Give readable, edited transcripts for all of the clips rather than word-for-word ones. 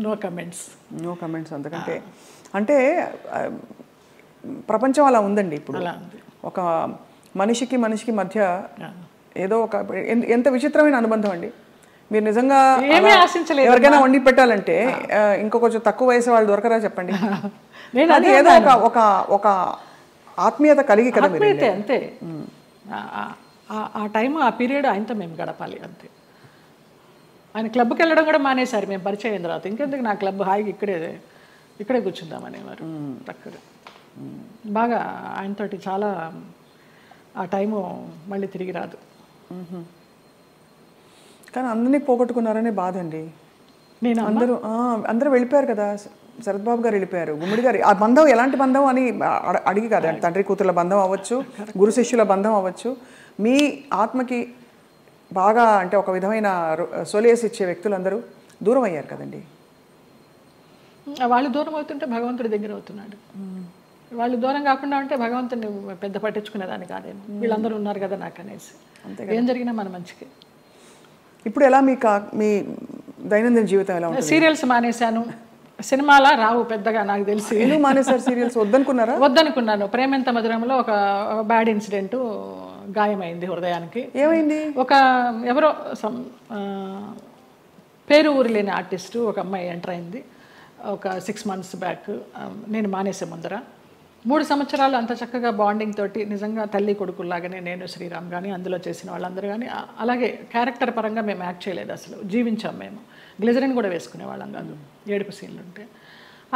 No comments. No comments. అంతకంటే అంటే ప్రపంచం అలా ఉందండి ఇప్పుడు. ఒక మనిషికి మధ్య ఏదో ఒక ఎంత విచిత్రమైన అనుబంధం అండి. మీరు నిజంగా ఎవరికైనా వండి పెట్టాలంటే ఇంకో కొంచెం తక్కువ వయసు వాళ్ళు దొరకరా చెప్పండి. అది ఏదో ఒక ఆత్మీయత కలిగి కదా మీరు. అంతే ఆ టైం ఆ పీరియడ్ ఆయనతో మేము గడపాలి అంతే. ఆయన క్లబ్కి వెళ్ళడం కూడా మానేశారు మేము పరిచయం అయిన తర్వాత. ఇంకెందుకు నా క్లబ్ హాయిగా ఇక్కడే కూర్చుందామనేవారు. అక్కడ బాగా ఆయనతోటి చాలా ఆ టైము మళ్ళీ తిరిగి రాదు. కానీ అందరినీ పోగొట్టుకున్నారనే బాధ అండి. అందరూ వెళ్ళిపోయారు కదా. శరత్ బాబు గారు వెళ్ళిపోయారు, గుమ్మిడి గారు. ఆ బంధం ఎలాంటి బంధం అని అడిగి కాదు, తండ్రి కూతుర్ల బంధం అవ్వచ్చు, గురు శిష్యుల బంధం అవ్వచ్చు. మీ ఆత్మకి బాగా అంటే ఒక విధమైన సొలేస్ ఇచ్చే వ్యక్తులందరూ దూరం అయ్యారు కదండి. వాళ్ళు దూరం అవుతుంటే భగవంతుడి దగ్గర అవుతున్నాడు. వాళ్ళు దూరం కాకుండా ఉంటే భగవంతుడిని పెద్ద పట్టించుకునేదాన్ని కాదేమో. వీళ్ళందరూ ఉన్నారు కదా నాకు అనేసి. ఏం జరిగినా మన మంచికి. ఇప్పుడు ఎలా మీ దైనందిన జీవితం ఎలా ఉంటుంది? సీరియల్స్ మానేశాను. సినిమాలా రావు పెద్దగా నాకు తెలిసి. ఎందుకు మానేశారు సీరియల్స్? వద్దనుకున్నాను. ప్రేమెంత మధురంలో ఒక బ్యాడ్ ఇన్సిడెంట్, గాయమైంది హృదయానికి. ఏమైంది? ఎవరో పేరు ఊరు లేని ఆర్టిస్టు ఒక అమ్మాయి ఎంటర్ అయింది ఒక 6 months బ్యాక్. నేను మానేసే ముందర 3 సంవత్సరాలు అంత చక్కగా బాండింగ్ తోటి నిజంగా తల్లి కొడుకుల్లాగానే నేను, శ్రీరామ్ కానీ అందులో చేసిన వాళ్ళందరూ కానీ అలాగే క్యారెక్టర్ పరంగా మేము యాక్ట్ చేయలేదు, అసలు జీవించాం మేము. గ్లిజరిన్ కూడా వేసుకునేవాళ్ళం కాదు ఏడుపు సీన్లు ఉంటే.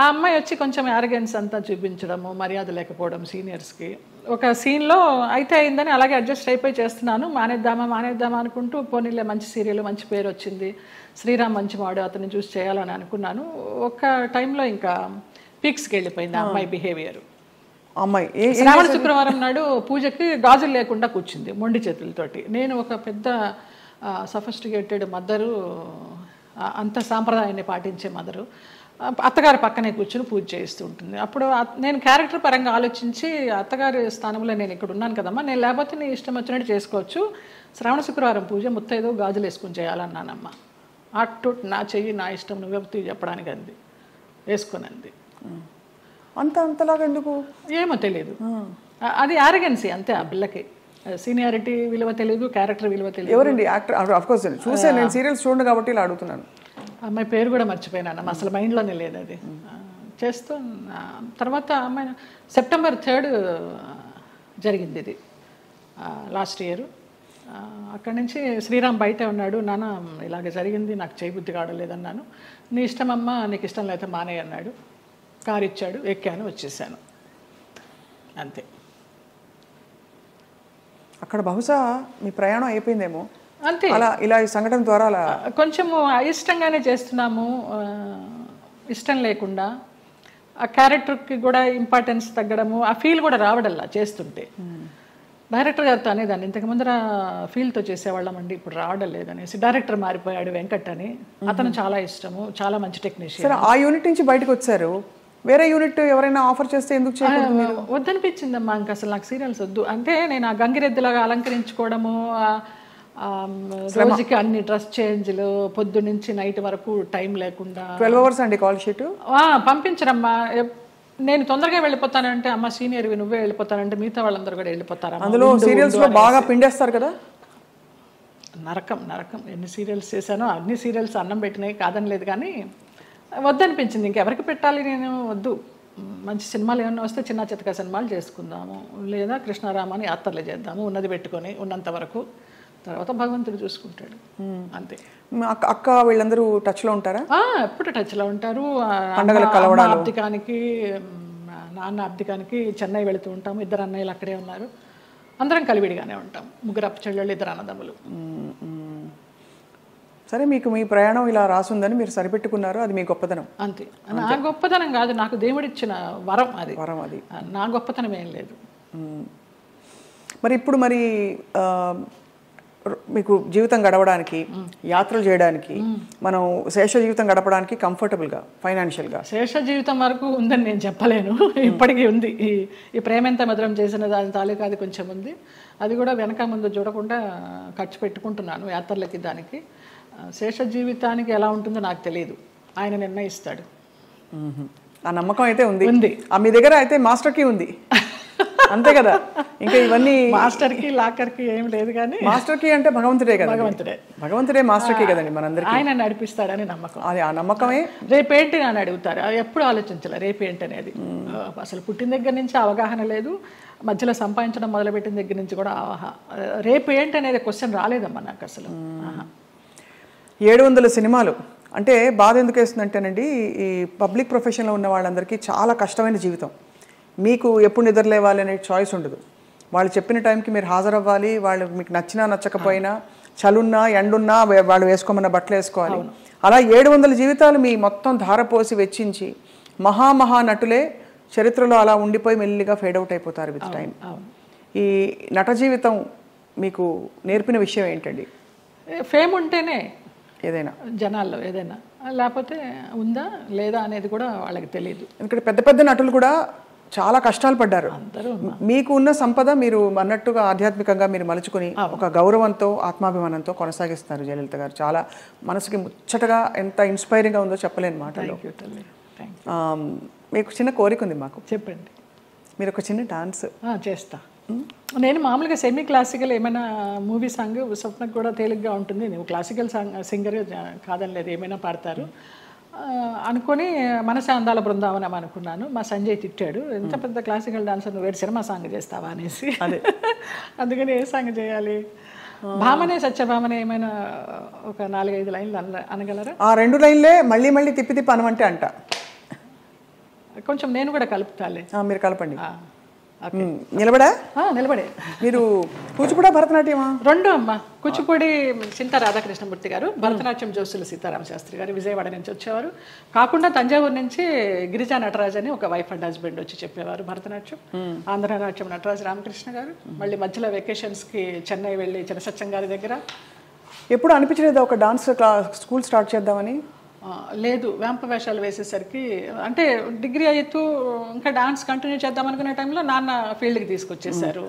ఆ అమ్మాయి వచ్చి కొంచెం యారగెన్స్ అంతా చూపించడము, మర్యాద లేకపోవడం సీనియర్స్కి. ఒక సీన్లో అయితే అయిందని అలాగే అడ్జస్ట్ అయిపోయి చేస్తున్నాను. మానేద్దామా అనుకుంటూ పోనీలే మంచి సీరియల్, మంచి పేరు వచ్చింది, శ్రీరామ్ మంచి వాడు, అతన్ని చూసి చేయాలని అనుకున్నాను. ఒక టైంలో ఇంకా పీక్స్కి వెళ్ళిపోయింది ఆ అమ్మాయి బిహేవియర్. శ్రావణ శుక్రవారం నాడు పూజకి గాజులు లేకుండా కూర్చుంది మొండి చేతులతోటి. నేను ఒక పెద్ద సఫిస్టికేటెడ్ మదరు, అంత సాంప్రదాయాన్ని పాటించే మదరు, అత్తగారి పక్కనే కూర్చుని పూజ చేస్తూ ఉంటుంది. అప్పుడు నేను క్యారెక్టర్ పరంగా ఆలోచించి అత్తగారి స్థానంలో నేను ఇక్కడ ఉన్నాను కదమ్మా, నేను లేకపోతే నీ ఇష్టం వచ్చినట్టు చేసుకోవచ్చు, శ్రావణ శుక్రవారం పూజ ముత్తైదో గాజులు వేసుకుని చేయాలన్నానమ్మ. అటు నా చెయ్యి నా ఇష్టం నువ్వెప్పుడు చెప్పడానికి అంది, వేసుకొని అంది. అంతలాగా ఎందుకు ఏమో తెలియదు. అది ఆరగెన్సీ అంతే. ఆ పిల్లకి సీనియారిటీ విలువ తెలియదు, క్యారెక్టర్ విలువ తెలియదు. ఎవరండి యాక్టర్? ఆఫ్ కోర్స్ చూసాను, నేను సీరియల్స్ చూడండి కాబట్టి ఇలా అడుగుతున్నాను. అమ్మాయి పేరు కూడా మర్చిపోయినాను, అసలు మైండ్లోనే లేదు అది. చేస్తూ తర్వాత అమ్మాయి September 3 జరిగింది ఇది లాస్ట్ ఇయర్. అక్కడి నుంచి శ్రీరామ్ బయటే ఉన్నాడు. నాన్న ఇలాగ జరిగింది, నాకు చేయబుద్ధి కావడలేదన్నాను. నీ ఇష్టం అమ్మ, నీకు ఇష్టం లేకపోతే మానే అన్నాడు. కారు ఇచ్చాడు, ఎక్కాను, వచ్చేసాను అంతే. అక్కడ బహుశా మీ ప్రయాణం అయిపోయిందేమో అంతే. ఇలా ఈ సంఘటన ద్వారా కొంచెము అయిష్టంగానే చేస్తున్నాము, ఇష్టం లేకుండా. ఆ క్యారెక్టర్కి కూడా ఇంపార్టెన్స్ తగ్గడము, ఆ ఫీల్ కూడా రావడల్లా చేస్తుంటే. డైరెక్టర్ గారితో అనేదాన్ని, ఇంతకు ముందర ఫీల్తో చేసేవాళ్ళమండి, ఇప్పుడు రావడం లేదనేసి. డైరెక్టర్ మారిపోయాడు వెంకట్ అని, అతను చాలా ఇష్టము, చాలా మంచి టెక్నీషియన్. ఆ యూనిట్ నుంచి బయటకు వచ్చారు, వేరే యూనిట్ ఎవరైనా ఆఫర్ చేస్తే ఎందుకు చేయకూడదు? వద్దనిపించిందమ్మా, ఇంకా అసలు నాకు సీరియల్స్ వద్దు. అంటే నేను ఆ గంగిరెద్దులాగా అలంకరించుకోవడము, రోజుకి అన్ని డ్రెస్ చేంజ్లు, పొద్దు నుంచి నైట్ వరకు టైం లేకుండా. 12 hours అండి కాల్ షీట్. పంపించరమ్మా. నేను తొందరగా వెళ్ళిపోతానంటే, అమ్మ సీనియర్వి నువ్వే వెళ్ళిపోతానంటే మిగతా వాళ్ళందరూ కూడా వెళ్ళిపోతారు. అందులో సీరియల్స్ లో బాగా పిండేస్తారు కదా. నరకం. ఎన్ని సీరియల్స్ చేశానో అన్ని సీరియల్స్ అన్నం పెట్టినాయి కాదని లేదు, కానీ వద్దనిపించింది. ఇంకెవరికి పెట్టాలి, నేను వద్దు. మంచి సినిమాలు ఏమన్నా వస్తే చిన్న చితక సినిమాలు చేసుకుందాము, లేదా కృష్ణారామాని యాత్రలు చేద్దాము, ఉన్నది పెట్టుకొని ఉన్నంత వరకు. తర్వాత భగవంతుడు చూసుకుంటాడు అంతే. అక్క వీళ్ళందరూ టచ్లో ఉంటారా? ఎప్పుడు టచ్లో ఉంటారు. అబ్దికానికి, నాన్న అబ్దికానికి చెన్నై వెళుతూ ఉంటాము. 2 అన్నయ్యలు అక్కడే ఉన్నారు. అందరం కలివిడిగానే ఉంటాం. 3 అప్ప చెల్లెళ్ళు, 2 అన్నదమ్ములు. సరే, మీకు మీ ప్రయాణం ఇలా రాసుందని మీరు సరిపెట్టుకున్నారు, అది మీ గొప్పతనం అంతే. నా గొప్పతనం కాదు, నాకు దేవుడిచ్చిన వరం అది. నా గొప్పతనం ఏం లేదు. మరి ఇప్పుడు మీకు జీవితం గడవడానికి, యాత్రలు చేయడానికి, మనం శేష జీవితం గడపడానికి కంఫర్టబుల్గా ఫైనాన్షియల్గా? శేష జీవితం వరకు ఉందని నేను చెప్పలేను, ఇప్పటికీ ఉంది. ఈ ప్రేమెంత మధురం చేసిన దాని తాలూకా అది కొంచెం ఉంది. అది కూడా వెనక ముందు చూడకుండా ఖర్చు పెట్టుకుంటున్నాను యాత్రలకి. దానికి శేష జీవితానికి ఎలా ఉంటుందో నాకు తెలియదు. ఆయన నిర్ణయిస్తాడు. ఆ నమ్మకం అయితే ఉంది. ఉంది. మీ దగ్గర అయితే మాస్టర్ కీ ఉంది అంతే కదా. ఇంకా ఇవన్నీ మాస్టర్కి లాకర్కి ఏం లేదు, కానీ మాస్టర్ కీ అంటే భగవంతుడే కదా. భగవంతుడే మాస్టర్ కీ కదండి మనందరికీ. ఆయన నడిపిస్తాడని నమ్మకం. అది ఆ నమ్మకమే. రేపేంటి అని అడుగుతారు, ఎప్పుడు ఆలోచించాలి రేపేంటి అనేది. అసలు పుట్టిన దగ్గర నుంచి అవగాహన లేదు, మధ్యలో సంపాదించడం మొదలుపెట్టిన దగ్గర నుంచి కూడా రేపు ఏంటి అనేది క్వశ్చన్ రాలేదమ్మా నాకు అసలు. 700 సినిమాలు అంటే బాధ ఎందుకు వేస్తుందంటేనండి, ఈ పబ్లిక్ ప్రొఫెషన్లో ఉన్న వాళ్ళందరికీ చాలా కష్టమైన జీవితం. మీకు ఎప్పుడు నిద్రలేవాలి అనే చాయిస్ ఉండదు. వాళ్ళు చెప్పిన టైంకి మీరు హాజరవ్వాలి. వాళ్ళు మీకు నచ్చినా నచ్చకపోయినా, చలున్నా ఎండున్నా వాళ్ళు వేసుకోమన్న బట్టలు వేసుకోవాలి. అలా 700 జీవితాలు మీ మొత్తం ధారపోసి వెచ్చించి మహా నటులే చరిత్రలో అలా ఉండిపోయి మెల్లిగా ఫేడ్ అవుట్ అయిపోతారు విత్ టైం. ఈ నట జీవితం మీకు నేర్పిన విషయం ఏంటండి? ఫేమ్ ఉంటేనే ఏదైనా జనాల్లో ఏదైనా, లేకపోతే ఉందా లేదా అనేది కూడా వాళ్ళకి తెలియదు. ఎందుకంటే పెద్ద పెద్ద నటులు కూడా చాలా కష్టాలు పడ్డారు. మీకు ఉన్న సంపద మీరు అన్నట్టుగా ఆధ్యాత్మికంగా మీరు మలుచుకుని ఒక గౌరవంతో ఆత్మాభిమానంతో కొనసాగిస్తున్నారు జయలలిత గారు. చాలా మనసుకి ముచ్చటగా ఎంత ఇన్స్పైరింగ్గా ఉందో చెప్పలేని మాటలు. మీకు చిన్న కోరిక ఉంది మాకు. చెప్పండి. మీరు ఒక చిన్న డాన్స్ చేస్తా. నేను మామూలుగా సెమీ క్లాసికల్ ఏమైనా మూవీ సాంగ్ స్వప్నకు కూడా తేలిగ్గా ఉంటుంది. నువ్వు క్లాసికల్ సింగర్ కాదని లేదు, ఏమైనా పాడతారు అనుకొని మనసే అందాల బృందావనం అనుకున్నాను. మా సంజయ్ తిట్టాడు, ఎంత పెద్ద క్లాసికల్ డాన్సర్ నువ్వు సినిమా సాంగ్ చేస్తావా అనేసి. అందుకని ఏ సాంగ్ చేయాలి? భామనే సత్యభామనే ఏమైనా ఒక 4-5 లైన్లు అనగలరా? ఆ 2 లైన్లే మళ్ళీ మళ్ళీ తిప్పి అనమంటే అంట. కొంచెం నేను కూడా కలుపుతాలే. మీరు కలపండి. నిలబడే మీరు కూచిపూడి భరతనాట్యమా? 2 అమ్మ. కూచిపూడి చింతా రాధాకృష్ణమూర్తి గారు, భరతనాట్యం జోసులు సీతారామ శాస్త్రి గారు విజయవాడ నుంచి వచ్చేవారు. కాకుండా తంజావూరు నుంచి గిరిజా నటరాజ్ అని ఒక వైఫ్ అండ్ హస్బెండ్ వచ్చి చెప్పేవారు భరతనాట్యం. ఆంధ్రనాట్యం నటరాజ్ రామకృష్ణ గారు. మళ్ళీ మధ్యలో వెకేషన్స్కి చెన్నై వెళ్ళి చినసత్యం గారి దగ్గర. ఎప్పుడు అనిపించలేదు ఒక డాన్స్ స్కూల్ స్టార్ట్ చేద్దామని? లేదు, వేంప వేషాలు వేసేసరికి, అంటే డిగ్రీ అవుతూ ఇంకా డాన్స్ కంటిన్యూ చేద్దాం అనుకునే టైంలో నాన్న ఫీల్డ్కి తీసుకొచ్చేసారు.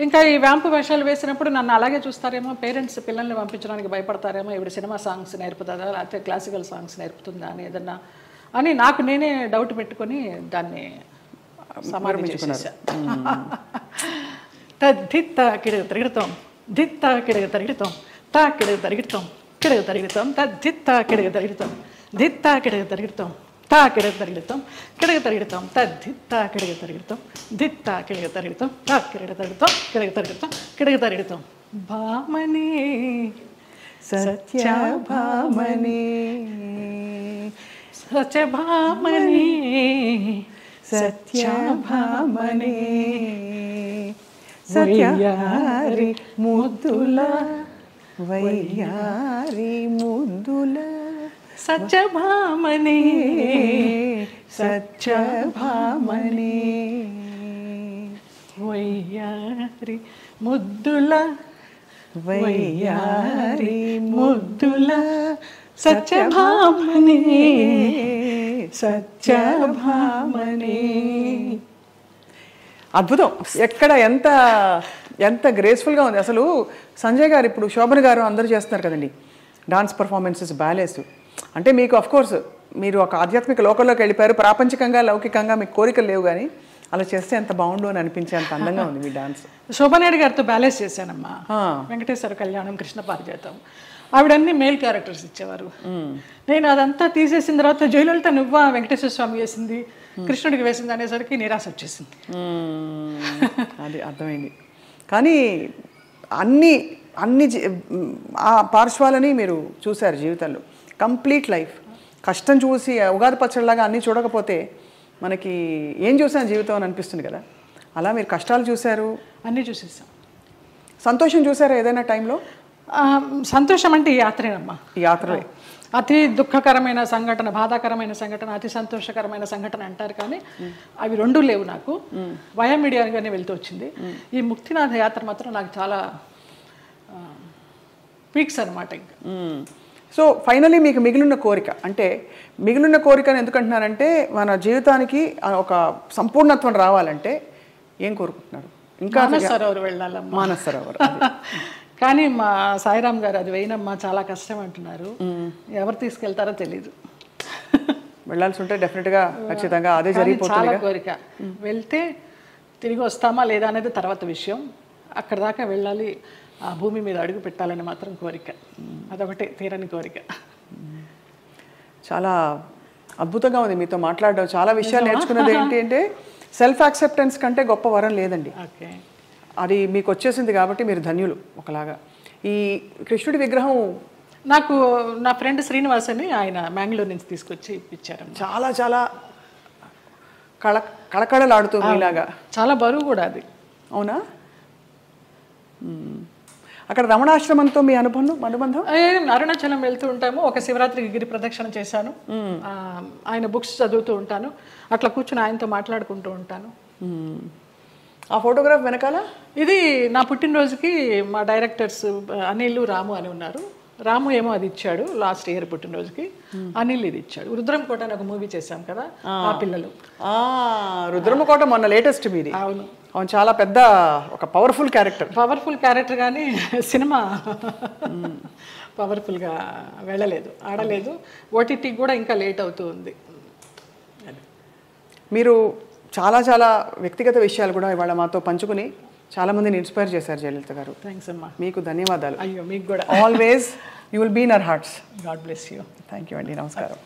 ఇంకా ఈ వేంప వేషాలు వేసినప్పుడు నన్ను అలాగే చూస్తారేమో, పేరెంట్స్ పిల్లల్ని పంపించడానికి భయపడతారేమో, ఇప్పుడు సినిమా సాంగ్స్ నేర్పుతుందా లేకపోతే క్లాసికల్ సాంగ్స్ నేర్పుతుందా అని ఏదన్నా అని నాకు నేనే డౌట్ పెట్టుకొని దాన్ని సమారంభించేసా. దిత్త కిడగ తిరుగుతాం, దిత్త కిడగ తిరుగుతాం, తా కిడగ తిరుగుతాం, కిడగ తిరుగుతాం, దిత్త కిడగ తిరుగుతాం, దిత్త కిడగ తిరుగుతాం, తా కిడగ తిరుగుతాం, కిడగ తిరుగుతాం, దిత్త కిడగ తిరుగుతాం, దిత్త కిడగ తిరుగుతాం, తా కిడగ తిరుగుతాం, కిడగ తిరుగుతాం, కిడగ తిరుగుతాం. భామనే సత్యభామనే, సత్యభామనే, సత్యభామనే, సత్యారి ముద్దుల వయ్యారి ముద్దుల సత్యభామనే, సత్యభామనే, వయ్యారి ముద్దుల వయ్యారి ముద్దుల సత్యభామనే, సత్యభామనే. అద్భుతం. ఎక్కడ ఎంత ఎంత గ్రేస్ఫుల్గా ఉంది అసలు. సంజయ్ గారు, ఇప్పుడు శోభన్ గారు అందరూ చేస్తున్నారు కదండి డాన్స్ పర్ఫార్మెన్సెస్, బ్యాలేస్. అంటే మీకు అఫ్కోర్స్ మీరు ఒక ఆధ్యాత్మిక లోకంలోకి వెళ్ళిపోయారు. ప్రాపంచికంగా లౌకికంగా మీకు కోరికలు లేవు, కానీ అలా చేస్తే ఎంత బాగుండు అని అనిపించే అంత అందంగా ఉంది మీ డాన్స్. శోభనాయుడు గారితో బ్యాలెన్స్ చేశానమ్మా. వెంకటేశ్వర కళ్యాణం, కృష్ణ పారిజాతం, ఆవిడన్నీ మేల్ క్యారెక్టర్స్ ఇచ్చేవారు. నేను అదంతా తీసేసిన తర్వాత జయలలిత నువ్వా వెంకటేశ్వర స్వామి వేసింది, కృష్ణుడికి వేసింది అనేసరికి నిరాశ వచ్చేసింది. అది అర్థమైంది. కానీ అన్ని అన్ని ఆ పార్శ్వాలని మీరు చూశారు జీవితంలో. కంప్లీట్ లైఫ్ కష్టం చూసి ఉగాది పచ్చడిలాగా అన్నీ చూడకపోతే మనకి ఏం చూసాను జీవితం అని అనిపిస్తుంది కదా. అలా మీరు కష్టాలు చూశారు, అన్నీ చూసేసాం. సంతోషం చూసారా ఏదైనా టైంలో? సంతోషం అంటే ఈ యాత్రేనమ్మా. ఈ యాత్రలే అతి దుఃఖకరమైన సంఘటన, బాధాకరమైన సంఘటన, అతి సంతోషకరమైన సంఘటన అంటారు, కానీ అవి 2 లేవు నాకు. వయా మీడియాగానే వెళ్తూ వచ్చింది. ఈ ముక్తినాథ యాత్ర మాత్రం నాకు చాలా పీక్స్ అనమాట. ఇంకా సో ఫైనలీ మీకు మిగిలిన కోరిక, అంటే మిగిలిన కోరికను ఎందుకంటున్నారంటే మన జీవితానికి ఒక సంపూర్ణత్వం రావాలంటే ఏం కోరుకుంటున్నారు? ఇంకా మానస సరోవర్ వెళ్ళాలమ్మా. మానస సరోవర్ కానీ మా సాయిరామ్ గారు అది వేయనమ్మా చాలా కష్టం అంటున్నారు. ఎవరు తీసుకెళ్తారో తెలీదు. వెళ్ళాల్సి ఉంటే డెఫినెట్గా ఖచ్చితంగా అదే చాలా జరిగిపోతుంది. కోరిక. వెళ్తే తిరిగి వస్తామా లేదా అనేది తర్వాత విషయం. అక్కడ దాకా వెళ్ళాలి, ఆ భూమి మీద అడుగు పెట్టాలని మాత్రం కోరిక. అదొకటే తీరని కోరిక. చాలా అద్భుతంగా ఉంది మీతో మాట్లాడడం. చాలా విషయాలు నేర్చుకున్నది ఏంటి అంటే సెల్ఫ్ యాక్సెప్టెన్స్ కంటే గొప్ప వరం లేదండి. ఓకే, అది మీకు వచ్చేసింది కాబట్టి మీరు ధన్యులు. ఒకలాగా ఈ కృష్ణుడి విగ్రహం నాకు నా ఫ్రెండ్ శ్రీనివాస్ అని ఆయన మ్యాంగ్లూర్ నుంచి తీసుకొచ్చి ఇప్పించారు. చాలా చాలా కళకళలాడుతుంది ఇలాగా. చాలా బరువు కూడా అది. అవునా? అక్కడ రమణాశ్రమంతో మీ అనుబంధం? అరుణాచలం వెళ్తూ ఉంటాము. ఒక శివరాత్రికి గిరి ప్రదక్షిణ చేశాను. ఆయన బుక్స్ చదువుతూ ఉంటాను. అట్లా కూర్చుని ఆయనతో మాట్లాడుకుంటూ ఉంటాను. ఆ ఫోటోగ్రాఫ్ వెనకాల ఇది నా పుట్టినరోజుకి మా డైరెక్టర్స్ అనిల్, రాము అని ఉన్నారు. రాము ఏమో అది ఇచ్చాడు లాస్ట్ ఇయర్ పుట్టినరోజుకి. అనిల్ ఇది ఇచ్చాడు. రుద్రంకోట అని ఒక మూవీ చేశాం కదా, ఆ పిల్లలు. రుద్రమకోట మొన్న లేటెస్ట్ మీది. అవును, అవును, చాలా పెద్ద ఒక పవర్ఫుల్ క్యారెక్టర్ కానీ సినిమా పవర్ఫుల్గా వెళ్ళలేదు, ఆడలేదు. ఓటీటీ కూడా ఇంకా లేట్ అవుతూ ఉంది. మీరు చాలా చాలా వ్యక్తిగత విషయాలు కూడా ఇవాళ మాతో పంచుకుని చాలా మందిని ఇన్స్పైర్ చేశారు జయలలిత గారు. థ్యాంక్స్ అమ్మా. మీకు ధన్యవాదాలు. అయ్యో, మీకు కూడా. Always you will be in our hearts. God bless you. Thank you అండి. నమస్కారం.